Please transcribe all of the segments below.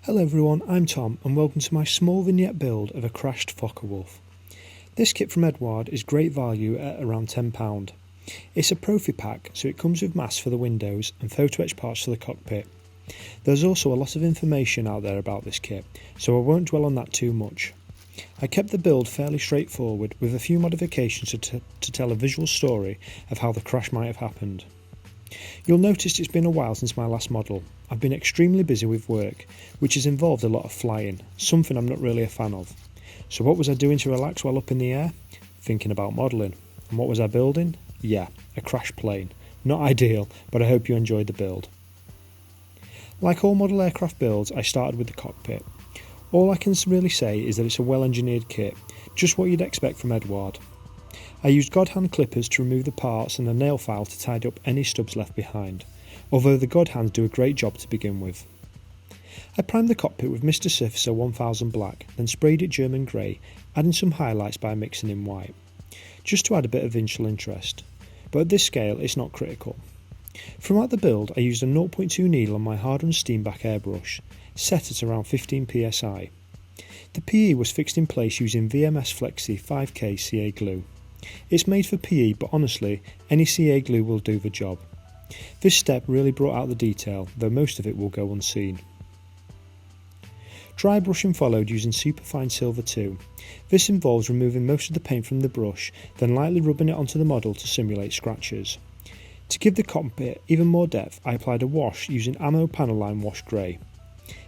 Hello everyone, I'm Tom and welcome to my small vignette build of a crashed Focke-Wulf. This kit from Eduard is great value at around £10. It's a Profi pack, so it comes with masks for the windows and photo etch parts for the cockpit. There's also a lot of information out there about this kit, so I won't dwell on that too much. I kept the build fairly straightforward with a few modifications to tell a visual story of how the crash might have happened. You'll notice it's been a while since my last model. I've been extremely busy with work, which has involved a lot of flying, something I'm not really a fan of. So what was I doing to relax while up in the air? Thinking about modelling. And what was I building? Yeah, a crash plane. Not ideal, but I hope you enjoyed the build. Like all model aircraft builds, I started with the cockpit. All I can really say is that it's a well-engineered kit, just what you'd expect from Eduard. I used God hand clippers to remove the parts and a nail file to tidy up any stubs left behind, although the God hands do a great job to begin with. I primed the cockpit with Mr. Surfacer 1000 black, then sprayed it German grey, adding some highlights by mixing in white, just to add a bit of visual interest, but at this scale it's not critical. Throughout the build I used a 0.2 needle on my hard-run Steenback airbrush, set at around 15 psi. The PE was fixed in place using VMS Flexi 5K CA glue. It's made for PE, but honestly, any CA glue will do the job. This step really brought out the detail, though most of it will go unseen. Dry brushing followed using superfine silver 2. This involves removing most of the paint from the brush, then lightly rubbing it onto the model to simulate scratches. To give the cockpit even more depth, I applied a wash using Ammo Panel Line Wash Grey.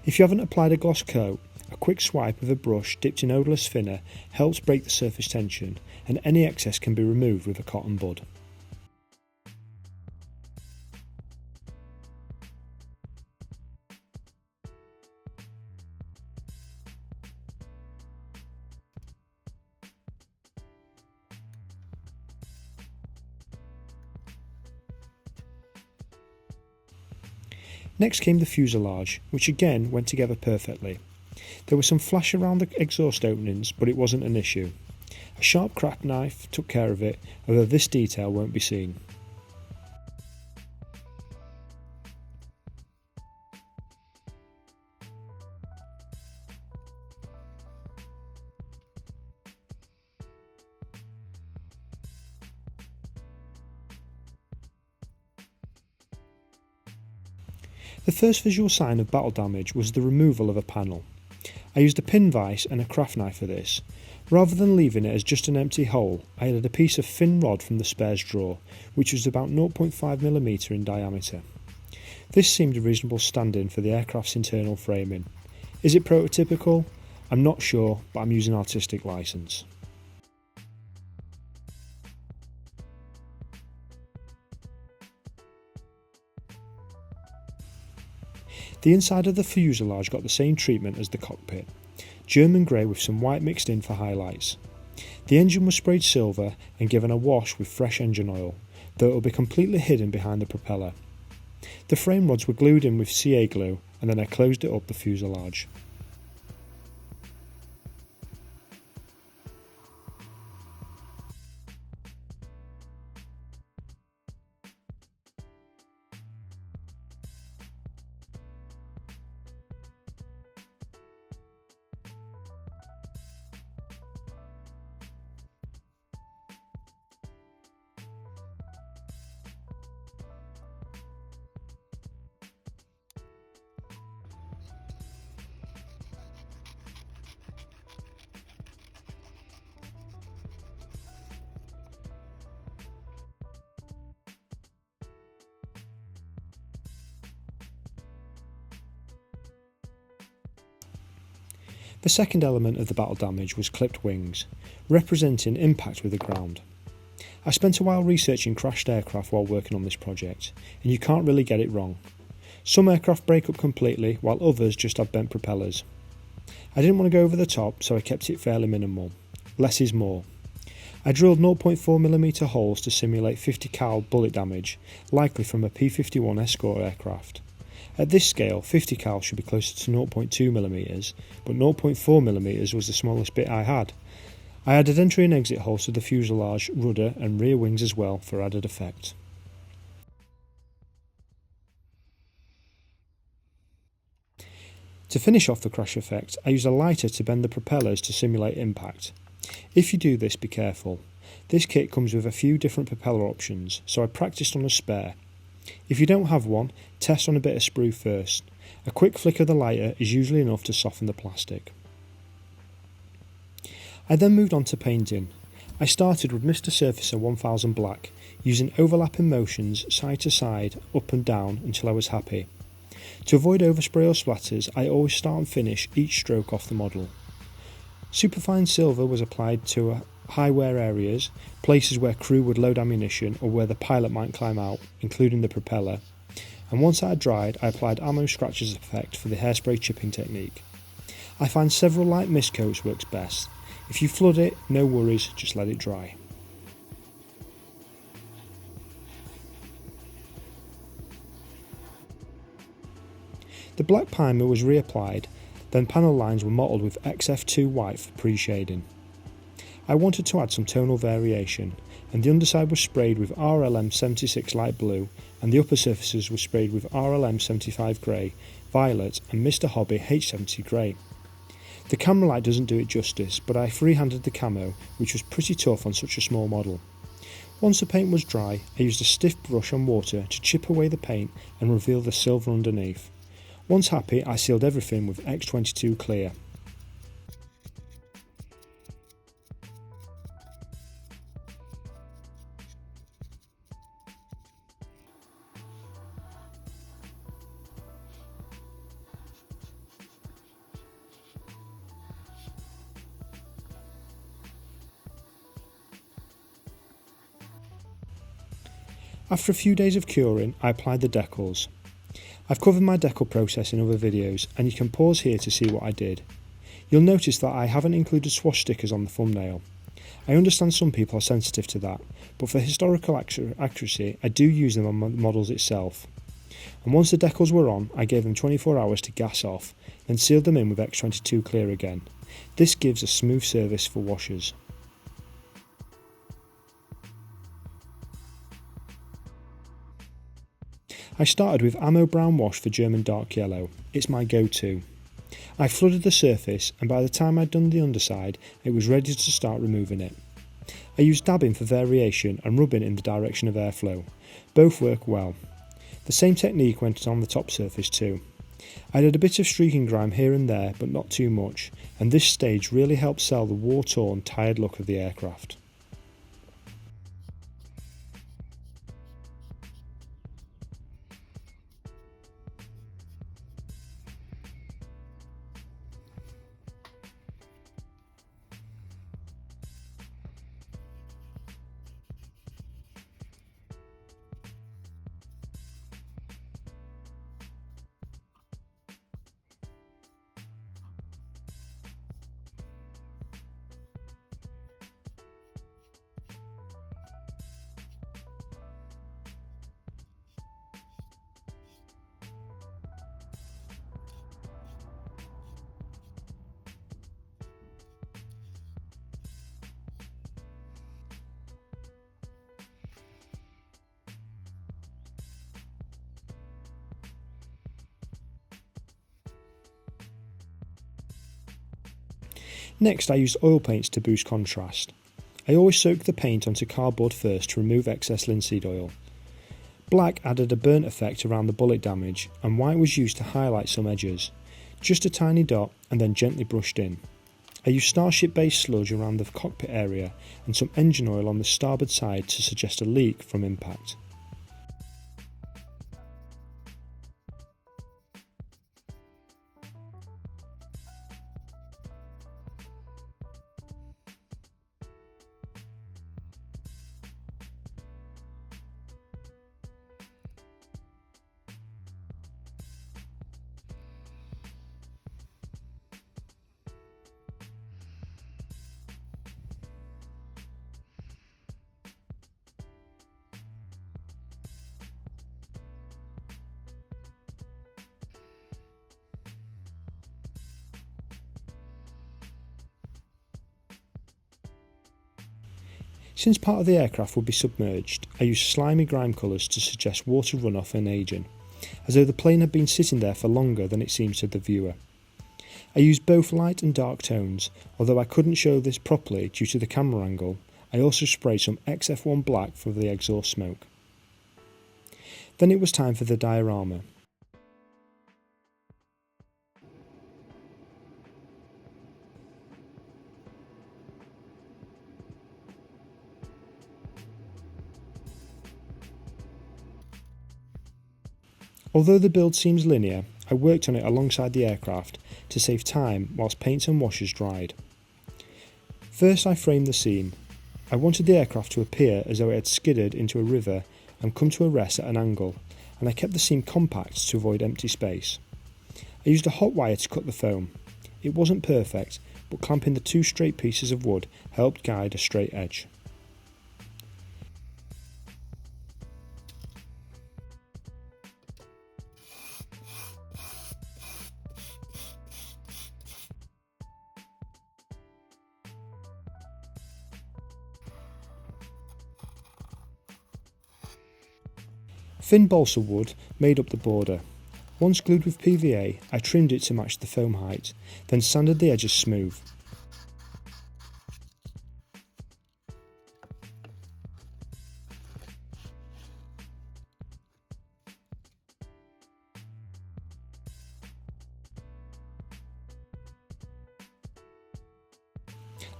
If you haven't applied a gloss coat, a quick swipe with a brush dipped in odourless thinner helps break the surface tension, and any excess can be removed with a cotton bud. Next came the fuselage, which again went together perfectly. There was some flash around the exhaust openings, but it wasn't an issue. A sharp crack knife took care of it, although this detail won't be seen. The first visual sign of battle damage was the removal of a panel. I used a pin vise and a craft knife for this. Rather than leaving it as just an empty hole, I added a piece of thin rod from the spares drawer, which was about 0.5mm in diameter. This seemed a reasonable stand-in for the aircraft's internal framing. Is it prototypical? I'm not sure, but I'm using artistic license. The inside of the fuselage got the same treatment as the cockpit, German grey with some white mixed in for highlights. The engine was sprayed silver and given a wash with fresh engine oil, though it will be completely hidden behind the propeller. The frame rods were glued in with CA glue, and then I closed it up the fuselage. The second element of the battle damage was clipped wings, representing impact with the ground. I spent a while researching crashed aircraft while working on this project, and you can't really get it wrong. Some aircraft break up completely, while others just have bent propellers. I didn't want to go over the top, so I kept it fairly minimal. Less is more. I drilled 0.4mm holes to simulate 50 cal bullet damage, likely from a P-51 escort aircraft. At this scale, 50 cal should be closer to 0.2mm, but 0.4mm was the smallest bit I had. I added entry and exit holes to the fuselage, rudder and rear wings as well for added effect. To finish off the crash effect, I used a lighter to bend the propellers to simulate impact. If you do this, be careful. This kit comes with a few different propeller options, so I practiced on a spare. If you don't have one, test on a bit of sprue first. A quick flick of the lighter is usually enough to soften the plastic. I then moved on to painting. I started with Mr. Surfacer 1000 Black, using overlapping motions side to side, up and down until I was happy. To avoid overspray or splatters, I always start and finish each stroke off the model. Superfine silver was applied to high wear areas, places where crew would load ammunition or where the pilot might climb out, including the propeller, and once that had dried, I applied ammo scratches effect for the hairspray chipping technique. I find several light mist coats works best. If you flood it, no worries, just let it dry. The black primer was reapplied, then panel lines were mottled with XF2 white for pre-shading. I wanted to add some tonal variation, and the underside was sprayed with RLM 76 light blue, and the upper surfaces were sprayed with RLM 75 grey, violet and Mr. Hobby H70 grey. The camera light doesn't do it justice, but I freehanded the camo, which was pretty tough on such a small model. Once the paint was dry, I used a stiff brush on water to chip away the paint and reveal the silver underneath. Once happy, I sealed everything with X22 clear. After a few days of curing, I applied the decals. I've covered my decal process in other videos, and you can pause here to see what I did. You'll notice that I haven't included swash stickers on the thumbnail. I understand some people are sensitive to that, but for historical accuracy I do use them on the models itself. And once the decals were on, I gave them 24 hours to gas off, then sealed them in with X22 clear again. This gives a smooth surface for washers. I started with Ammo Brown Wash for German Dark Yellow. It's my go-to. I flooded the surface, and by the time I'd done the underside, it was ready to start removing it. I used dabbing for variation and rubbing in the direction of airflow. Both work well. The same technique went on the top surface too. I did a bit of streaking grime here and there, but not too much, and this stage really helped sell the war-torn, tired look of the aircraft. Next, I used oil paints to boost contrast. I always soak the paint onto cardboard first to remove excess linseed oil. Black added a burnt effect around the bullet damage, and white was used to highlight some edges. Just a tiny dot and then gently brushed in. I used Starship based sludge around the cockpit area and some engine oil on the starboard side to suggest a leak from impact. Since part of the aircraft would be submerged, I used slimy grime colours to suggest water runoff and ageing, as though the plane had been sitting there for longer than it seems to the viewer. I used both light and dark tones, although I couldn't show this properly due to the camera angle. I also sprayed some XF1 black for the exhaust smoke. Then it was time for the diorama. Although the build seems linear, I worked on it alongside the aircraft to save time whilst paints and washes dried. First I framed the scene. I wanted the aircraft to appear as though it had skidded into a river and come to a rest at an angle, and I kept the scene compact to avoid empty space. I used a hot wire to cut the foam. It wasn't perfect, but clamping the two straight pieces of wood helped guide a straight edge. Thin balsa wood made up the border. Once glued with PVA, I trimmed it to match the foam height, then sanded the edges smooth.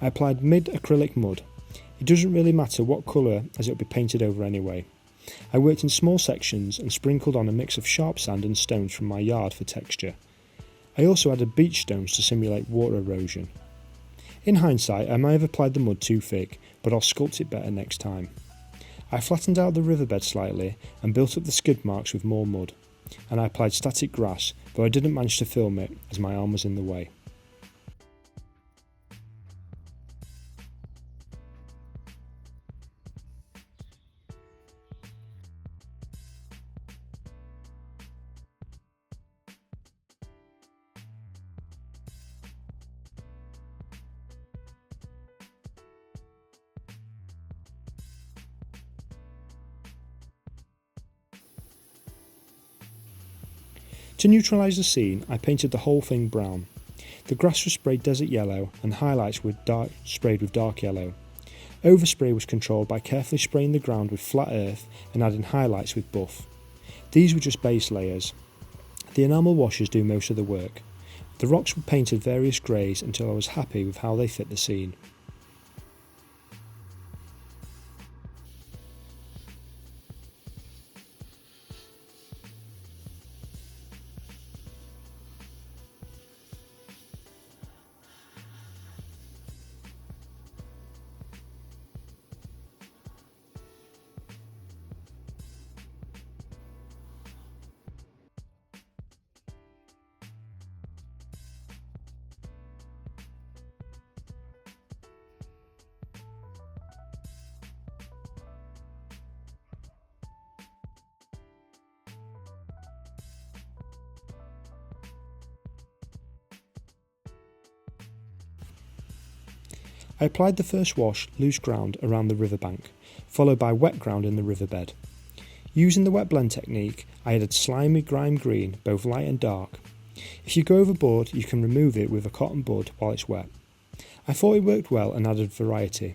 I applied mid-acrylic mud. It doesn't really matter what colour as it will be painted over anyway. I worked in small sections and sprinkled on a mix of sharp sand and stones from my yard for texture. I also added beach stones to simulate water erosion. In hindsight, I may have applied the mud too thick, but I'll sculpt it better next time. I flattened out the riverbed slightly and built up the skid marks with more mud, and I applied static grass, though I didn't manage to film it as my arm was in the way. To neutralise the scene, I painted the whole thing brown. The grass was sprayed desert yellow and highlights were sprayed with dark yellow. Overspray was controlled by carefully spraying the ground with flat earth and adding highlights with buff. These were just base layers. The enamel washes do most of the work. The rocks were painted various greys until I was happy with how they fit the scene. I applied the first wash, loose ground, around the riverbank, followed by wet ground in the riverbed. Using the wet blend technique, I added slimy grime green, both light and dark. If you go overboard, you can remove it with a cotton bud while it's wet. I thought it worked well and added variety.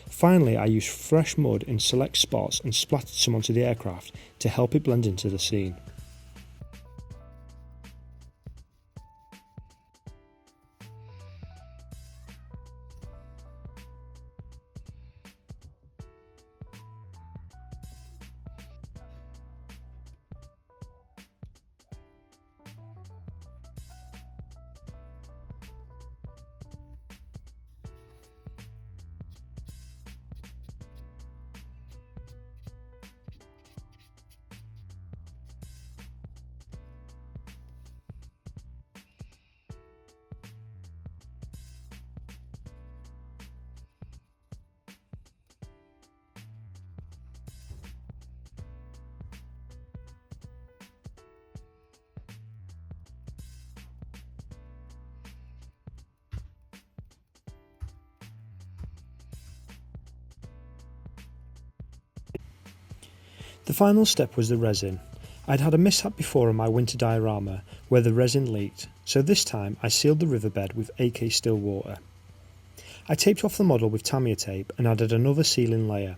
Finally, I used fresh mud in select spots and splattered some onto the aircraft to help it blend into the scene. The final step was the resin. I'd had a mishap before on my winter diorama where the resin leaked, so this time I sealed the riverbed with AK still water. I taped off the model with Tamiya tape and added another sealing layer.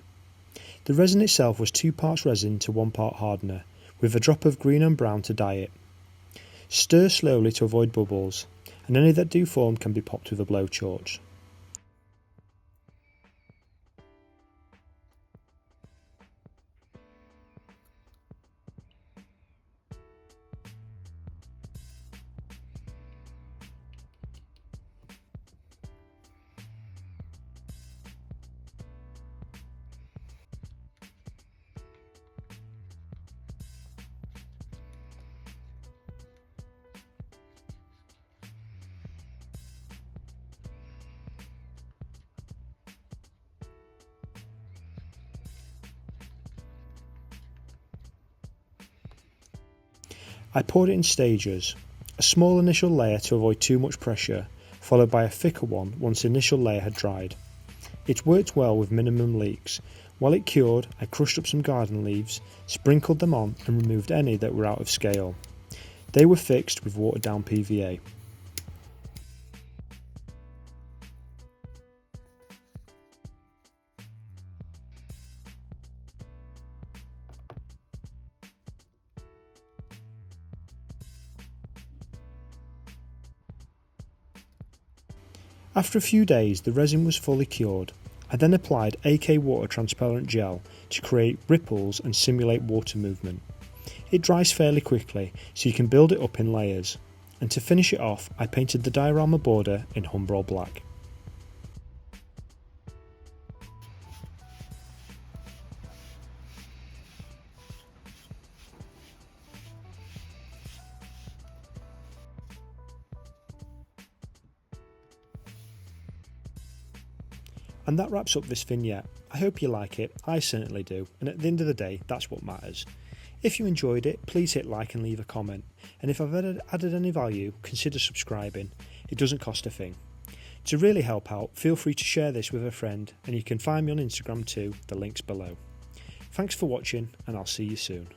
The resin itself was 2 parts resin to 1 part hardener, with a drop of green and brown to dye it. Stir slowly to avoid bubbles, and any that do form can be popped with a blowtorch. I poured it in stages, a small initial layer to avoid too much pressure, followed by a thicker one once the initial layer had dried. It worked well with minimum leaks. While it cured, I crushed up some garden leaves, sprinkled them on and removed any that were out of scale. They were fixed with watered down PVA. After a few days the resin was fully cured. I then applied AK water transparent gel to create ripples and simulate water movement. It dries fairly quickly so you can build it up in layers, and to finish it off I painted the diorama border in Humbrol black. And that wraps up this vignette. I hope you like it, I certainly do, and at the end of the day that's what matters. If you enjoyed it, please hit like and leave a comment, and if I've added any value, consider subscribing. It doesn't cost a thing. To really help out, feel free to share this with a friend, and you can find me on Instagram too, the link's below. Thanks for watching, and I'll see you soon.